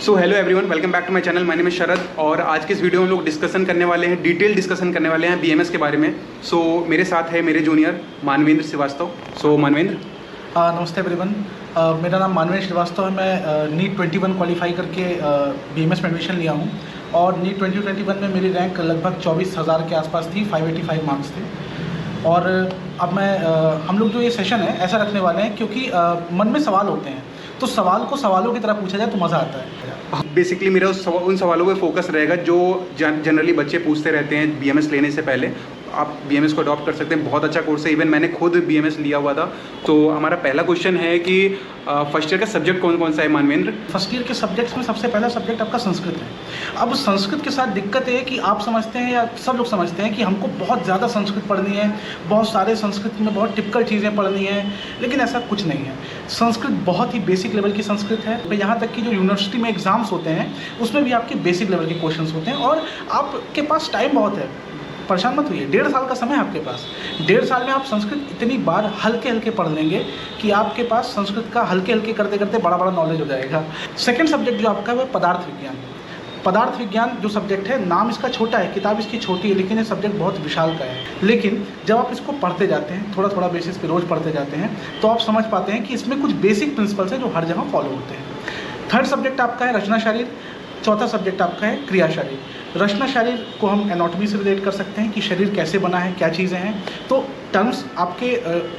So hello everyone, welcome back to my channel. My name is Sharad और आज के इस वीडियो में हम लोग डिस्कशन करने वाले हैं, डिटेल डिस्कशन करने वाले हैं बीएमएस के बारे में। सो मेरे साथ है मेरे जूनियर मानवेंद्र श्रीवास्तव। सो मानवेंद्र, नमस्ते एवरीवन। मेरा नाम मानवेंद्र श्रीवास्तव है। मैं नीट 21 क्वालिफाई करके बीएमएस में एडमिशन लिया हूँ और नीट 2021 में मेरी रैंक लगभग 24,000 के आसपास थी। 585 मार्क्स थे। और अब हम लोग जो ये सेशन है ऐसा रखने वाले हैं क्योंकि मन में सवाल होते हैं, तो सवाल को सवालों की तरह पूछा जाए तो मज़ा आता है। बेसिकली मेरा उन सवालों पे फोकस रहेगा जो जनरली बच्चे पूछते रहते हैं बीएमएस लेने से पहले। आप बीएमएस को अडॉप्ट कर सकते हैं, बहुत अच्छा कोर्स है। इवन मैंने खुद बीएमएस लिया हुआ था। तो हमारा पहला क्वेश्चन है कि फर्स्ट ईयर का सब्जेक्ट कौन कौन सा है मानवेंद्र? फर्स्ट ईयर के सब्जेक्ट्स में सबसे पहला सब्जेक्ट आपका संस्कृत है। अब संस्कृत के साथ दिक्कत है कि आप समझते हैं या सब लोग समझते हैं कि हमको बहुत ज़्यादा संस्कृत पढ़नी है, बहुत सारे संस्कृत में बहुत टिपिकल चीज़ें पढ़नी है, लेकिन ऐसा कुछ नहीं है। संस्कृत बहुत ही बेसिक लेवल की संस्कृत है। यहाँ तक कि जो यूनिवर्सिटी में एग्जाम्स होते हैं उसमें भी आपके बेसिक लेवल के क्वेश्चंस होते हैं और आपके पास टाइम बहुत है। परेशान मत होइए, 1.5 साल का समय है आपके पास। 1.5 साल में आप संस्कृत इतनी बार हल्के हल्के पढ़ लेंगे कि आपके पास संस्कृत का हल्के हल्के करते करते बड़ा बड़ा नॉलेज हो जाएगा। सेकंड सब्जेक्ट जो आपका है वो पदार्थ विज्ञान। पदार्थ विज्ञान जो सब्जेक्ट है, नाम इसका छोटा है, किताब इसकी छोटी है, लेकिन ये सब्जेक्ट बहुत विशाल का है। लेकिन जब आप इसको पढ़ते जाते हैं, थोड़ा थोड़ा बेसिस पे रोज़ पढ़ते जाते हैं, तो आप समझ पाते हैं कि इसमें कुछ बेसिक प्रिंसिपल्स हैं जो हर जगह फॉलो होते हैं। थर्ड सब्जेक्ट आपका है रचना शारीर। चौथा सब्जेक्ट आपका है क्रिया शारीर। रचना शारीर को हम एनाटॉमी से रिलेट कर सकते हैं कि शरीर कैसे बना है, क्या चीज़ें हैं। तो टर्म्स आपके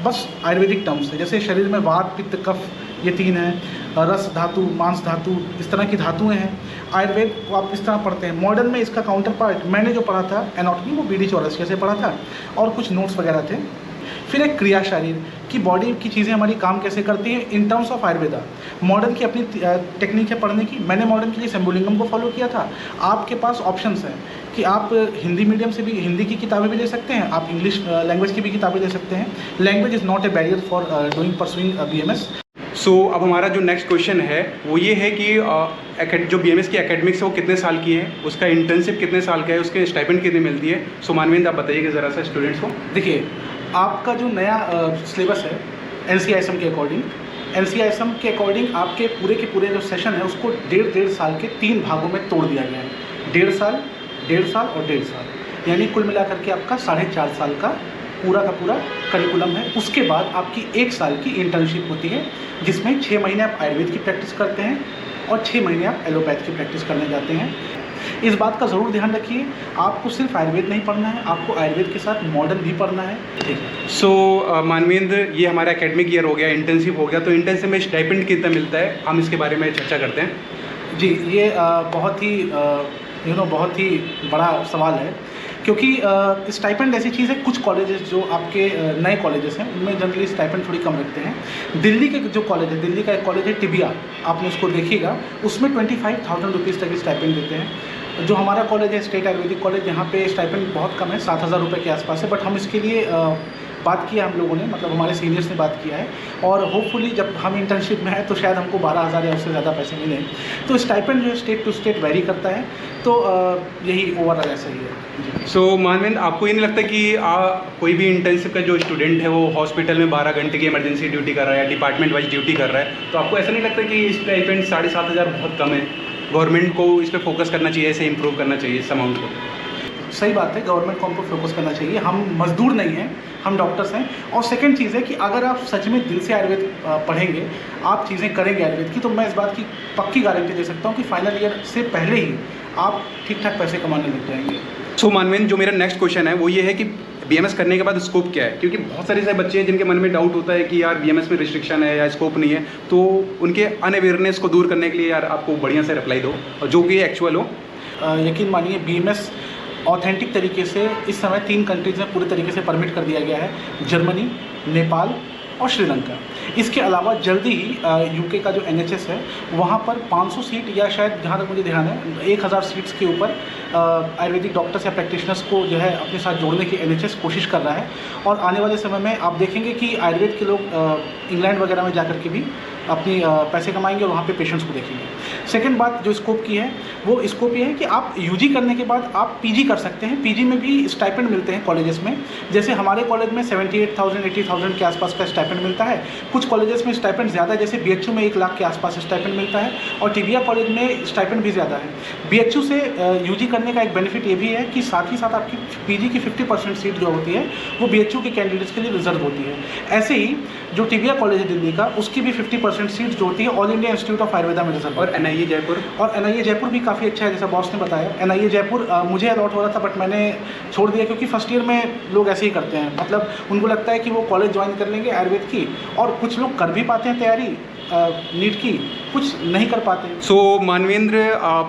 बस आयुर्वेदिक टर्म्स है, जैसे शरीर में वात, पित्त, कफ, ये 3 हैं। रस धातु, मांस धातु, इस तरह की धातुएं हैं। आयुर्वेद को आप इस तरह पढ़ते हैं। मॉडर्न में इसका काउंटर पार्ट मैंने जो पढ़ा था एनाटॉमी, वो BD चौरसिया से पढ़ा था और कुछ नोट्स वगैरह थे। फिर एक क्रिया शारीर की बॉडी की चीज़ें हमारी काम कैसे करती हैं in terms of Ayurveda. Modern की अपनी टेक्निक है पढ़ने की। मैंने मॉडर्न के लिए शंभुलिंगम को फॉलो किया था। आपके पास ऑप्शंस हैं कि आप हिंदी मीडियम से भी हिंदी की किताबें भी ले सकते हैं, आप इंग्लिश लैंग्वेज की भी किताबें ले सकते हैं। Language is not a barrier for doing pursuing BMS। सो अब हमारा जो नेक्स्ट क्वेश्चन है वो ये है कि जो बीएमएस की एकेडमिक्स है वो कितने साल की है, उसका इंटर्नशिप कितने साल का है, उसके स्टाइपेंड कितनी मिलती है। सो मानवेंद्र आप बताइएगा ज़रा सा स्टूडेंट्स को। देखिए, आपका जो नया सिलेबस है NCISM के अकॉर्डिंग, NCISM के अकॉर्डिंग आपके पूरे के पूरे जो सेशन है उसको 1.5 साल के 3 भागों में तोड़ दिया गया है। 1.5 साल, 1.5 साल और 1.5 साल, यानी कुल मिलाकर के आपका 4.5 साल का पूरा करिकुलम है। उसके बाद आपकी 1 साल की इंटर्नशिप होती है जिसमें 6 महीने आप आयुर्वेद की प्रैक्टिस करते हैं और 6 महीने आप एलोपैथ की प्रैक्टिस करने जाते हैं। इस बात का ज़रूर ध्यान रखिए, आपको सिर्फ आयुर्वेद नहीं पढ़ना है, आपको आयुर्वेद के साथ मॉडर्न भी पढ़ना है। ठीक है। सो मानवेंद्र, ये हमारा एकेडमिक ईयर हो गया, इंटर्नशिप हो गया, तो इंटर्नशिप में स्टाइपेंड कितना मिलता है, हम इसके बारे में चर्चा करते हैं। जी, ये बहुत ही बड़ा सवाल है क्योंकि स्टाइपेंड ऐसी चीज़ है, कुछ कॉलेजेस जो आपके नए कॉलेजेस हैं उनमें जनरली स्टाइपेंड थोड़ी कम रखते हैं। दिल्ली के जो कॉलेज है, दिल्ली का एक कॉलेज है टिबिया, आपने उसको देखिएगा, उसमें 25,000 रुपीज़ तक स्टाइपेंड देते हैं। जो हमारा कॉलेज है स्टेट आयुर्वेदिक कॉलेज, यहाँ पे स्टाइपेंड बहुत कम है, 7,000 रुपये के आसपास है। बट हम इसके लिए बात किया हम लोगों ने, मतलब हमारे सीनियर्स ने बात किया है और होपफुली जब हम इंटर्नशिप में हैं तो शायद हमको 12,000 या उससे ज़्यादा पैसे मिले। तो स्टाइपेंड जो है स्टेट टू स्टेट वेरी करता है, तो यही ओवरऑल ऐसा ही है। सो मानवेंद्र, आपको ये नहीं लगता कि कोई भी इंटर्नशिप का जो स्टूडेंट है वो हॉस्पिटल में 12 घंटे की इमरजेंसी ड्यूटी कर रहा है या डिपार्टमेंट वाइज ड्यूटी कर रहा है, तो आपको ऐसा नहीं लगता कि स्टाइपेंड 7,500 बहुत कम है? गवर्नमेंट को इस पर फोकस करना चाहिए, ऐसे इंप्रूव करना चाहिए इस अमाउंट को। सही बात है, गवर्नमेंट को हमको फोकस करना चाहिए। हम मजदूर नहीं हैं, हम डॉक्टर्स हैं। और सेकंड चीज़ है कि अगर आप सच में दिल से आयुर्वेद पढ़ेंगे, आप चीज़ें करेंगे आयुर्वेद की, तो मैं इस बात की पक्की गारंटी दे सकता हूँ कि फाइनल ईयर से पहले ही आप ठीक ठाक पैसे कमाने लग जाएंगे। सो मानवेंद्र, जो मेरा नेक्स्ट क्वेश्चन है वो ये है कि बीएमएस करने के बाद स्कोप क्या है, क्योंकि बहुत सारे ऐसे बच्चे हैं जिनके मन में डाउट होता है कि यार बीएमएस में रिस्ट्रिक्शन है या स्कोप नहीं है, तो उनके अनअवेयरनेस को दूर करने के लिए यार आपको बढ़िया से रिप्लाई दो और जो कि एक्चुअल हो। यकीन मानिए, BMS ऑथेंटिक तरीके से इस समय 3 कंट्रीज़ में पूरे तरीके से परमिट कर दिया गया है, जर्मनी, नेपाल और श्रीलंका। इसके अलावा जल्दी ही UK का जो NHS है वहाँ पर 500 सीट या शायद जहाँ तक मुझे ध्यान है 1,000 सीट्स के ऊपर आयुर्वेदिक डॉक्टर्स या प्रैक्टिशनर्स को जो है अपने साथ जोड़ने की NHS कोशिश कर रहा है। और आने वाले समय में आप देखेंगे कि आयुर्वेद के लोग इंग्लैंड वगैरह में जाकर के भी अपनी पैसे कमाएंगे और वहाँ पे पेशेंट्स को देखेंगे। सेकंड बात जो स्कोप की है, वो स्कोप ये है कि आप यूजी करने के बाद आप पीजी कर सकते हैं। पीजी में भी स्टाइपेंड मिलते हैं कॉलेजेस में। जैसे हमारे कॉलेज में 78,000 80,000 के आसपास का स्टाइपेंड मिलता है। कुछ कॉलेजेस में स्टाइपेंड ज़्यादा है, जैसे बीएचयू में 1 लाख के आसपास स्टाइपेंड मिलता है, और टीबीआर कॉलेज में स्टाइपेंड भी ज़्यादा है। बीएचयू से यूजी करने का एक बेनिफिट ये भी है कि साथ ही साथ आपकी पीजी की 50% सीट जो होती है वो बीएचयू के कैंडिडेट्स के लिए रिजर्व होती है। ऐसे ही जो टीबीआर कॉलेज है दिल्ली का, उसकी भी 50% सीट जो होती है all India institute of Ayurveda में रिजर्व। और एनआईए जयपुर, और एनआईए जयपुर भी काफ़ी अच्छा है, जैसा बॉस ने बताया। एनआईए जयपुर मुझे अलॉट हो रहा था, बट मैंने छोड़ दिया, क्योंकि फर्स्ट ईयर में लोग ऐसे ही करते हैं, मतलब उनको लगता है कि वो कॉलेज ज्वाइन कर लेंगे आयुर्वेद की, और कुछ लोग कर भी पाते हैं तैयारी नीट की, कुछ नहीं कर पाते। सो मानवेंद्र,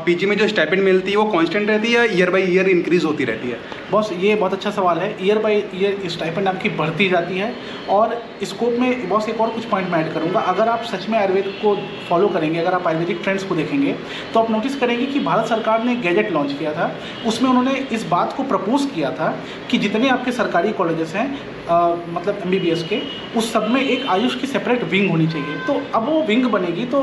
पीजी में जो स्टाइपेंड मिलती है वो कांस्टेंट रहती है या ईयर बाय ईयर इंक्रीज होती रहती है? बॉस ये बहुत अच्छा सवाल है। ईयर बाय ईयर स्टाइपेंड आपकी बढ़ती जाती है। और स्कोप में बॉस एक और कुछ पॉइंट मैं ऐड करूँगा। अगर आप सच में आयुर्वेद को फॉलो करेंगे, अगर आप आयुर्वेदिक ट्रेंड्स को देखेंगे, तो आप नोटिस करेंगे कि भारत सरकार ने गैजेट लॉन्च किया था। उसमें उन्होंने इस बात को प्रपोज किया था कि जितने आपके सरकारी कॉलेजेस हैं, मतलब MBBS के, उस सब में एक आयुष की सेपरेट विंग होनी चाहिए। तो अब वो विंग बनेगी तो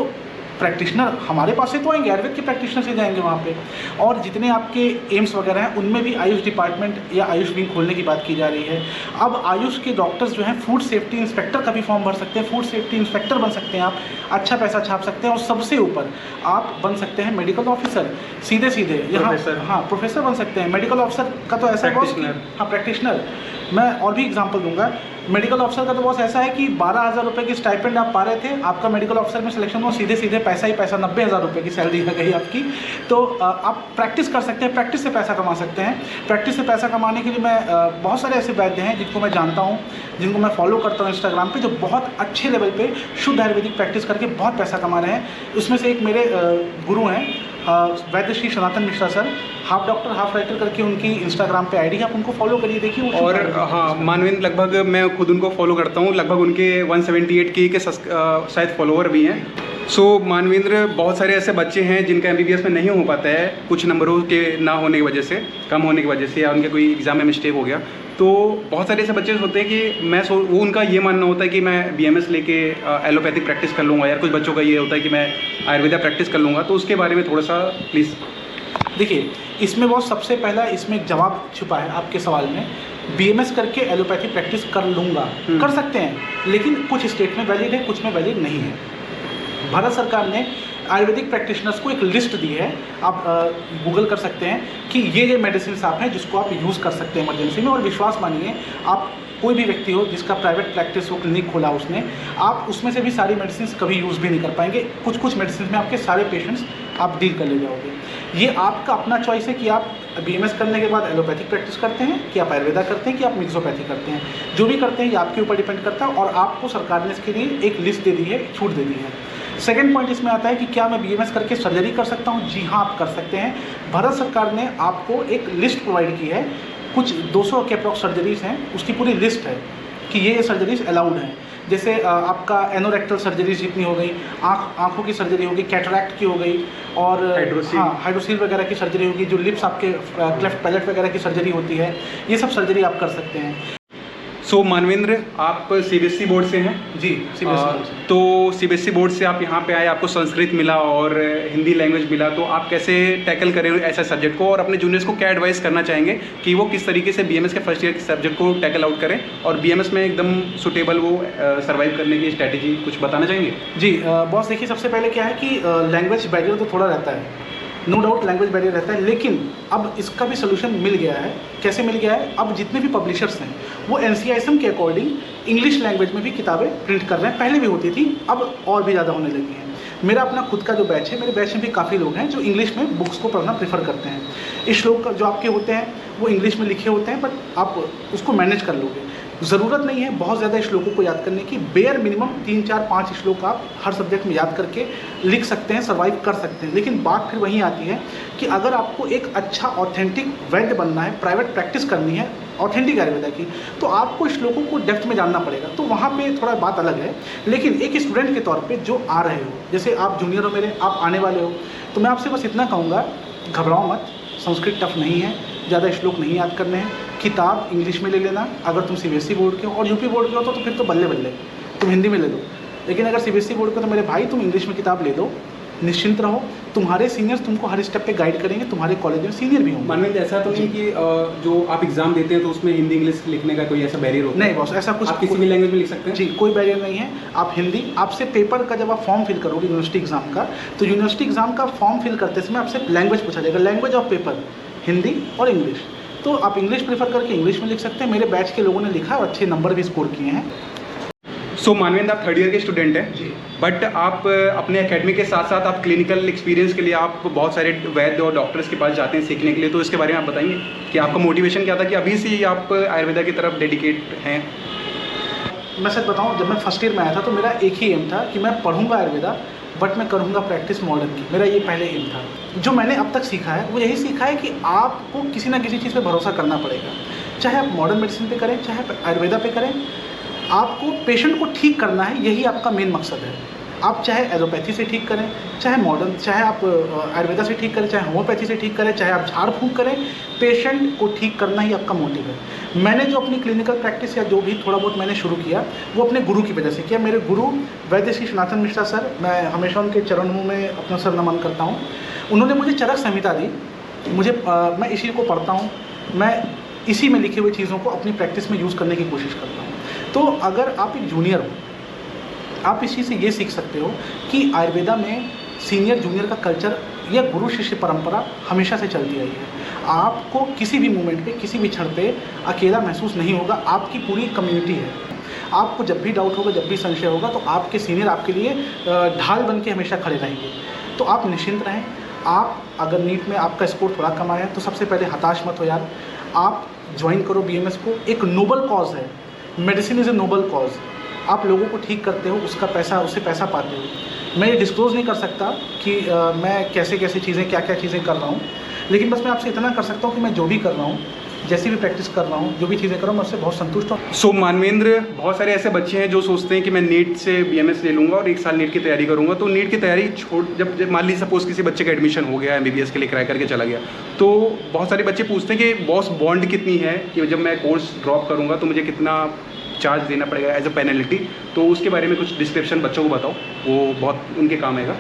प्रैक्टिशनर हमारे पास से तो आएंगे, आयुर्वेद के प्रैक्टिशनर से जाएंगे वहाँ पे। और जितने आपके एम्स वगैरह हैं, उनमें भी आयुष डिपार्टमेंट या आयुष विंग खोलने की बात की जा रही है। अब आयुष के डॉक्टर्स जो हैं फूड सेफ्टी इंस्पेक्टर का भी फॉर्म भर सकते हैं, फूड सेफ्टी इंस्पेक्टर बन सकते हैं, आप अच्छा पैसा छाप सकते हैं। और सबसे ऊपर आप बन सकते हैं मेडिकल ऑफिसर, सीधे सीधे यहाँ, हाँ प्रोफेसर बन सकते हैं। मेडिकल ऑफिसर का तो ऐसा है, हाँ प्रैक्टिशनर। मैं और भी एग्जाम्पल दूंगा। मेडिकल ऑफिसर का तो बॉस ऐसा है कि 12,000 रुपये की स्टाइपेंड आप पा रहे थे, आपका मेडिकल ऑफिसर में सिलेक्शन हो, सीधे सीधे पैसा ही पैसा, 90,000 रुपये की सैलरी आ गई आपकी। तो आप प्रैक्टिस कर सकते हैं, प्रैक्टिस से पैसा कमा सकते हैं। प्रैक्टिस से पैसा कमाने के लिए मैं बहुत सारे ऐसे वैद्य हैं जिनको मैं जानता हूँ, जिनको मैं फॉलो करता हूँ इंस्टाग्राम पे, जो बहुत अच्छे लेवल पे शुद्ध आयुर्वेदिक प्रैक्टिस करके बहुत पैसा कमा रहे हैं। उसमें से एक मेरे गुरु हैं वैद्य Shri Sanatan Mishra sir, half doctor half writer करके उनकी इंस्टाग्राम पे आईडी है, आप उनको फॉलो करिए, देखिए। और हाँ मानवेंद्र, लगभग मैं खुद उनको फॉलो करता हूँ, लगभग उनके 178K के शायद फॉलोवर भी हैं। सो मानवेंद्र, बहुत सारे ऐसे बच्चे हैं जिनका MBBS में नहीं हो पाता है, कुछ नंबरों के ना होने की वजह से, कम होने की वजह से, या उनके कोई एग्ज़ाम में मिस्टेक हो गया। तो बहुत सारे ऐसे बच्चे होते हैं कि वो उनका ये मानना होता है कि मैं BMS लेके एलोपैथिक प्रैक्टिस कर लूँगा, यार कुछ बच्चों का ये होता है कि मैं आयुर्वेदा प्रैक्टिस कर लूँगा। तो उसके बारे में थोड़ा सा प्लीज़। देखिए, इसमें बहुत सबसे पहला इसमें एक जवाब छुपा है आपके सवाल में। BMS करके एलोपैथी प्रैक्टिस कर लूँगा, कर सकते हैं, लेकिन कुछ स्टेट में वैलिड है, कुछ में वैलिड नहीं है। भारत सरकार ने आयुर्वेदिक प्रैक्टिशनर्स को एक लिस्ट दी है, आप गूगल कर सकते हैं कि ये मेडिसिन आप हैं जिसको आप यूज़ कर सकते हैं इमरजेंसी में। और विश्वास मानिए, आप कोई भी व्यक्ति हो जिसका प्राइवेट प्रैक्टिस हो, क्लिनिक खोला उसने, आप उसमें से भी सारी मेडिसिन कभी यूज़ भी नहीं कर पाएंगे। कुछ मेडिसिन में आपके सारे पेशेंट्स आप डील कर ले जाओगे। ये आपका अपना चॉइस है कि आप BMS करने के बाद एलोपैथिक प्रैक्टिस करते हैं, कि आप आयुर्वेदा करते हैं, कि आप मिक्सोपैथी करते हैं। जो भी करते हैं ये आपके ऊपर डिपेंड करता है, और आपको सरकार ने इसके लिए एक लिस्ट दे दी है, छूट दे दी है। सेकेंड पॉइंट इसमें आता है कि क्या मैं BMS करके सर्जरी कर सकता हूँ? जी हाँ, आप कर सकते हैं। भारत सरकार ने आपको एक लिस्ट प्रोवाइड की है, कुछ 200 के अप्रॉक्स सर्जरीज हैं, उसकी पूरी लिस्ट है कि ये सर्जरीज अलाउड हैं। जैसे आपका एनोरेक्टल सर्जरीज जितनी हो गई, आँखों की सर्जरी होगी, कैटरैक्ट की हो गई, और हाइड्रोसील वगैरह की सर्जरी होगी, जो लिप्स आपके क्लेफ्ट पैलेट वगैरह की सर्जरी होती है, ये सब सर्जरी आप कर सकते हैं। सो मानवेंद्र, आप CBSE बोर्ड से हैं? जी, CBSE बोर्ड से। तो CBSE बोर्ड से आप यहाँ पे आए, आपको संस्कृत मिला और हिंदी लैंग्वेज मिला, तो आप कैसे टैकल करें ऐसे सब्जेक्ट को, और अपने जूनियर्स को क्या एडवाइस करना चाहेंगे कि वो किस तरीके से BMS के फर्स्ट ईयर के सब्जेक्ट को टैकल आउट करें, और BMS में एकदम सुटेबल वो सर्वाइव करने की स्ट्रैटेजी कुछ बताना चाहेंगे? जी बॉस, देखिए सबसे पहले क्या है कि लैंग्वेज बैरियर तो थोड़ा रहता है, नो डाउट लैंग्वेज बैरियर रहता है, लेकिन अब इसका भी सोल्यूशन मिल गया है। कैसे मिल गया है? अब जितने भी पब्लिशर्स हैं वो NCISM के अकॉर्डिंग इंग्लिश लैंग्वेज में भी किताबें प्रिंट कर रहे हैं। पहले भी होती थी, अब और भी ज़्यादा होने लगी हैं। मेरा अपना खुद का जो बैच है, मेरे बैच में भी काफ़ी लोग हैं जो इंग्लिश में बुक्स को पढ़ना प्रेफर करते हैं। श्लोक जो आपके होते हैं वो इंग्लिश में लिखे होते हैं, बट आप उसको मैनेज कर लोगे। ज़रूरत नहीं है बहुत ज़्यादा श्लोकों को याद करने की, बेयर मिनिमम 3, 4, 5 श्लोक आप हर सब्जेक्ट में याद करके लिख सकते हैं, सर्वाइव कर सकते हैं। लेकिन बात फिर वहीं आती है कि अगर आपको एक अच्छा ऑथेंटिक वैद्य बनना है, प्राइवेट प्रैक्टिस करनी है ऑथेंटिक आयुर्वेदा की, तो आपको श्लोकों को डेप्थ में जानना पड़ेगा। तो वहाँ पे थोड़ा बात अलग है। लेकिन एक स्टूडेंट के तौर पे जो आ रहे हो, जैसे आप जूनियर हो मेरे, आप आने वाले हो, तो मैं आपसे बस इतना कहूँगा, घबराओ मत, संस्कृत टफ नहीं है, ज़्यादा श्लोक नहीं याद करने हैं। किताब इंग्लिश में ले लेना, अगर तुम CBSE बोर्ड के हो, और UP बोर्ड के हो तो फिर तो बल्ले बल्ले, तुम हिंदी में ले लो। लेकिन अगर CBSE बोर्ड के हो तो मेरे भाई तुम इंग्लिश में किताब ले दो, निश्चिंत रहो। तुम्हारे सीनियर्स तुमको हर स्टेप पे गाइड करेंगे, तुम्हारे कॉलेज में सीनियर भी होंगे। मानवेंद्र, ऐसा तो नहीं कि जो आप एग्जाम देते हैं तो उसमें हिंदी इंग्लिश लिखने का कोई ऐसा बैरियर होता है? नहीं बॉस, ऐसा कुछ आप किसी भी लैंग्वेज में लिख सकते हैं जी, कोई बैरियर नहीं है। आप हिंदी, आपसे पेपर का जब आप फॉर्म फिल करोगे यूनिवर्सिटी एग्जाम का, तो यूनिवर्सिटी एग्जाम का फॉर्म फिल करते समय आपसे लैंग्वेज पूछा जाएगा, लैंग्वेज ऑफ पेपर हिंदी और इंग्लिश। तो आप इंग्लिश प्रेफर करके इंग्लिश में लिख सकते हैं। मेरे बैच के लोगों ने लिखा और अच्छे नंबर भी स्कोर किए हैं। सो मानवेंद्र, आप 3rd ईयर के स्टूडेंट हैं जी। बट आप अपने एकेडमिक के साथ साथ आप क्लिनिकल एक्सपीरियंस के लिए आप बहुत सारे वैद्य और डॉक्टर्स के पास जाते हैं सीखने के लिए, तो इसके बारे में आप बताएंगे कि आपका मोटिवेशन क्या था कि अभी से ही आप आयुर्वेदा की तरफ डेडिकेट हैं? मैं सच बताऊं, जब मैं फर्स्ट ईयर में आया था तो मेरा एक ही एम था कि मैं पढ़ूंगा आयुर्वेदा, बट मैं करूंगा प्रैक्टिस मॉडर्न की। मेरा ये पहले एम था। जो मैंने अब तक सीखा है वो यही सीखा है कि आपको किसी ना किसी चीज़ पे भरोसा करना पड़ेगा, चाहे आप मॉडर्न मेडिसिन पे करें, चाहे आप आयुर्वेदा पे करें। आपको पेशेंट को ठीक करना है, यही आपका मेन मकसद है। आप चाहे एलोपैथी से ठीक करें, चाहे मॉडर्न, चाहे आप आयुर्वेदा से ठीक करें, चाहे होम्योपैथी से ठीक करें, चाहे आप झाड़ फूँक करें, पेशेंट को ठीक करना ही आपका मोटिव है। मैंने जो अपनी क्लिनिकल प्रैक्टिस या जो भी थोड़ा बहुत मैंने शुरू किया वो अपने गुरु की वजह से किया। मेरे गुरु वैद्य श्री सनातन मिश्रा सर, मैं हमेशा उनके चरणों में अपना सर नमन करता हूँ। उन्होंने मुझे चरक संहिता दी, मैं इसी को पढ़ता हूँ, मैं इसी में लिखे हुए चीज़ों को अपनी प्रैक्टिस में यूज़ करने की कोशिश करता हूँ। तो अगर आप एक जूनियर हो, आप इस चीज़ से ये सीख सकते हो कि आयुर्वेदा में सीनियर जूनियर का कल्चर या गुरु शिष्य परंपरा हमेशा से चलती आई है। आपको किसी भी मोमेंट पे, किसी भी क्षण पे अकेला महसूस नहीं होगा। आपकी पूरी कम्युनिटी है। आपको जब भी डाउट होगा, जब भी संशय होगा, तो आपके सीनियर आपके लिए ढाल बन के हमेशा खड़े रहेंगे। तो आप निश्चिंत रहें। आप अगर नीट में आपका स्कोर थोड़ा कम आया है तो सबसे पहले हताश मत हो यार। आप ज्वाइन करो BMS को। एक नोबल कॉज है, medicine is a noble cause. आप लोगों को ठीक करते हो, उसका पैसा, उससे पैसा पाते हो। मैं ये डिस्क्लोज़ नहीं कर सकता कि मैं कैसे कैसे चीज़ें, क्या क्या चीज़ें कर रहा हूँ, लेकिन बस मैं आपसे इतना कर सकता हूँ कि मैं जो भी कर रहा हूँ, जैसी भी प्रैक्टिस कर रहा हूँ, जो भी चीज़ें कर रहा हूँ, मैं उससे बहुत संतुष्ट हूँ। सो मानवेंद्र, बहुत सारे ऐसे बच्चे हैं जो सोचते हैं कि मैं नीट से BMS ले लूँगा और 1 साल नीट की तैयारी करूँगा। तो नीट की तैयारी छोड़, जब मान लीजिए सपोज़ किसी बच्चे का एडमिशन हो गया, MBBS के लिए क्रैक करके चला गया, तो बहुत सारे बच्चे पूछते हैं कि बॉस बॉन्ड कितनी है, कि जब मैं कोर्स ड्रॉप करूँगा तो मुझे कितना चार्ज देना पड़ेगा एज अ पेनल्टी। तो उसके बारे में कुछ डिस्क्रिप्शन बच्चों को बताओ, वो बहुत उनके काम आएगा।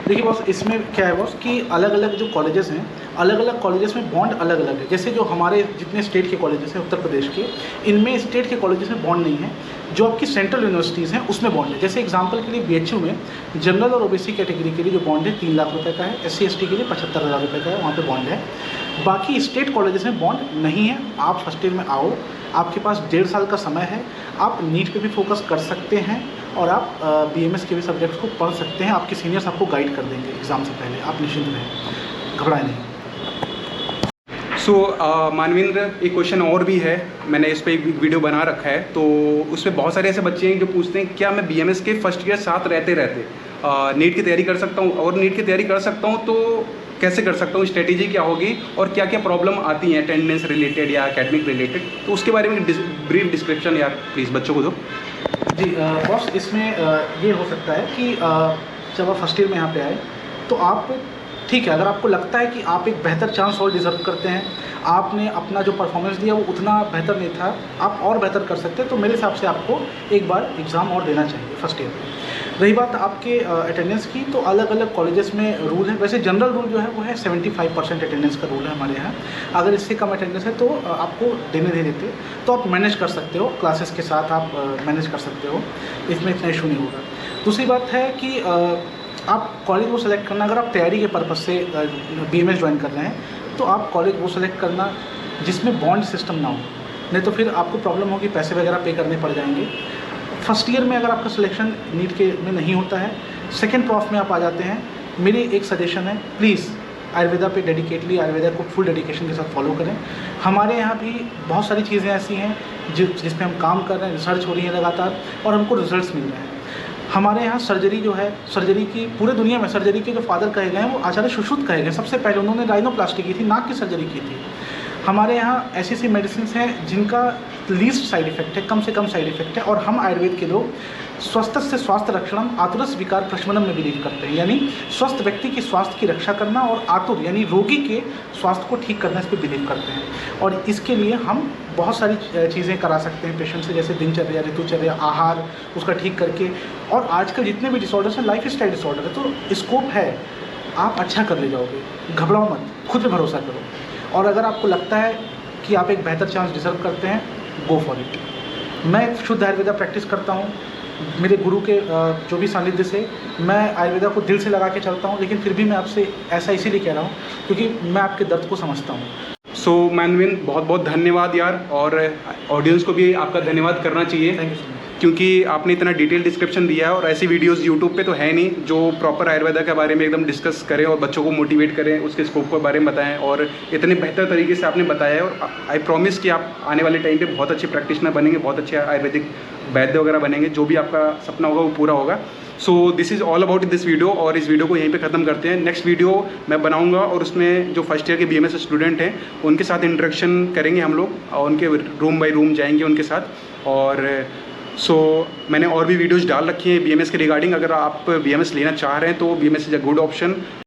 देखिए बॉस, इसमें क्या है बॉस कि अलग अलग जो कॉलेजेस हैं, अलग अलग कॉलेजेस में बॉन्ड अलग अलग है। जैसे जो हमारे जितने स्टेट के कॉलेजेस हैं उत्तर प्रदेश के, इनमें स्टेट के कॉलेजेस में बॉन्ड नहीं है। जो आपकी सेंट्रल यूनिवर्सिटीज़ हैं उसमें बॉन्ड है। जैसे एग्जांपल के लिए BHU में जनरल और OBC कैटेगरी के लिए जो बॉन्ड है 3 लाख रुपए का है, SC ST के लिए 75,000 रुपये का है, वहाँ पे बॉन्ड है। बाकी स्टेट कॉलेजेस में बॉन्ड नहीं है। आप फर्स्ट ईयर में आओ, आपके पास 1.5 साल का समय है। आप नीट पे भी फोकस कर सकते हैं और आप BMS के भी सब्जेक्ट्स को पढ़ सकते हैं। आपके सीनियर्स आपको गाइड कर देंगे एग्ज़ाम से पहले। आप निश्चिंत रहें, घबराएं नहीं। सो मानवेंद्र, एक क्वेश्चन और भी है, मैंने इस पर एक वीडियो बना रखा है। तो उसमें बहुत सारे ऐसे बच्चे हैं जो पूछते हैं क्या मैं BMS के फर्स्ट ईयर साथ रहते रहते नीट की तैयारी कर सकता हूँ, और नीट की तैयारी कर सकता हूँ तो कैसे कर सकता हूँ, स्ट्रेटेजी क्या होगी और क्या क्या प्रॉब्लम आती हैं अटेंडेंस रिलेटेड या एकेडमिक रिलेटेड, तो उसके बारे में ब्रीफ डिस्क्रिप्शन यार प्लीज़ बच्चों को दो। जी बॉस, इसमें ये हो सकता है कि जब आप फर्स्ट ईयर में यहाँ पे आए तो आप ठीक है, अगर आपको लगता है कि आप एक बेहतर चांस और डिज़र्व करते हैं, आपने अपना जो परफॉर्मेंस दिया वो उतना बेहतर नहीं था, आप और बेहतर कर सकते हैं, तो मेरे हिसाब से आपको एक बार एग्ज़ाम और देना चाहिए फर्स्ट ईयर में। रही बात आपके अटेंडेंस की, तो अलग अलग कॉलेजेस में रूल है। वैसे जनरल रूल जो है वो है 75% अटेंडेंस का रूल है हमारे यहाँ। अगर इससे कम अटेंडेंस है तो आपको देने नहीं देते, तो आप मैनेज कर सकते हो, क्लासेस के साथ आप मैनेज कर सकते हो, इसमें इतना इशू नहीं होगा। दूसरी बात है कि आप कॉलेज वो सेलेक्ट करना, अगर आप तैयारी के पर्पज़ से BMS ज्वाइन कर रहे हैं तो आप कॉलेज वो सेलेक्ट करना जिसमें बॉन्ड सिस्टम ना हो, नहीं तो फिर आपको प्रॉब्लम होगी, पैसे वगैरह पे करने पड़ जाएंगे। फर्स्ट ईयर में अगर आपका सिलेक्शन नीट के में नहीं होता है, सेकेंड प्रॉफ में आप आ जाते हैं, मेरी एक सजेशन है, प्लीज़ आयुर्वेदा पे डेडिकेटली, आयुर्वेदा को फुल डेडिकेशन के साथ फॉलो करें। हमारे यहाँ भी बहुत सारी चीज़ें ऐसी हैं जिसमें हम काम कर रहे हैं, रिसर्च हो रही है लगातार और हमको रिजल्ट्स मिल रहे हैं। हमारे यहाँ सर्जरी जो है, सर्जरी की पूरे दुनिया में सर्जरी के जो फादर कहे गए हैं वो आचार्य सुश्रुत कहे गए। सबसे पहले उन्होंने राइनोप्लास्टी की थी, नाक की सर्जरी की थी। हमारे यहाँ ऐसी ऐसी मेडिसिन हैं जिनका लीस्ट साइड इफेक्ट है, कम से कम साइड इफेक्ट है, और हम आयुर्वेद के लोग स्वस्थ से स्वास्थ्य रक्षणम आतुरस विकार प्रशमनम में बिलीव करते हैं, यानी स्वस्थ व्यक्ति की स्वास्थ्य की रक्षा करना और आतुर यानी रोगी के स्वास्थ्य को ठीक करना, इस पर बिलीव करते हैं। और इसके लिए हम बहुत सारी चीज़ें करा सकते हैं पेशेंट से, जैसे दिनचर्या, ऋतुचर्या, आहार उसका ठीक करके। और आजकल जितने भी डिसऑर्डर्स हैं लाइफ स्टाइल डिसऑर्डर है, तो स्कोप है आप अच्छा कर ले जाओगे, घबराओ मत, खुद पे भरोसा करो। और अगर आपको लगता है कि आप एक बेहतर चांस डिजर्व करते हैं, गो फॉर इट। मैं शुद्ध आयुर्वेदा प्रैक्टिस करता हूँ, मेरे गुरु के जो भी सानिध्य से मैं आयुर्वेदा को दिल से लगा के चलता हूँ, लेकिन फिर भी मैं आपसे ऐसा इसीलिए कह रहा हूँ क्योंकि मैं आपके दर्द को समझता हूँ। सो मानवीन, बहुत बहुत धन्यवाद यार, और ऑडियंस को भी आपका धन्यवाद करना चाहिए थैंक यू सो मच। क्योंकि आपने इतना डिटेल डिस्क्रिप्शन दिया है, और ऐसी वीडियोस यूट्यूब पे तो है नहीं जो प्रॉपर आयुर्वेदा के बारे में एकदम डिस्कस करें और बच्चों को मोटिवेट करें, उसके स्कोप के बारे में बताएं, और इतने बेहतर तरीके से आपने बताया है। और आई प्रॉमिस कि आप आने वाले टाइम पे बहुत अच्छे प्रैक्टिशनर बनेंगे, बहुत अच्छे आयुर्वेदिक वैद्य वगैरह बनेंगे, जो भी आपका सपना होगा वो पूरा होगा। So this is all about this video, और इस वीडियो को यहीं पे ख़त्म करते हैं। नेक्स्ट वीडियो मैं बनाऊंगा और उसमें जो फर्स्ट ईयर के BMS स्टूडेंट हैं उनके साथ इंटरेक्शन करेंगे हम लोग, और उनके रूम बाई रूम जाएंगे उनके साथ। और मैंने और भी वीडियोज़ डाल रखी हैं BMS के रिगार्डिंग। अगर आप BMS लेना चाह रहे हैं तो BMS is a good option.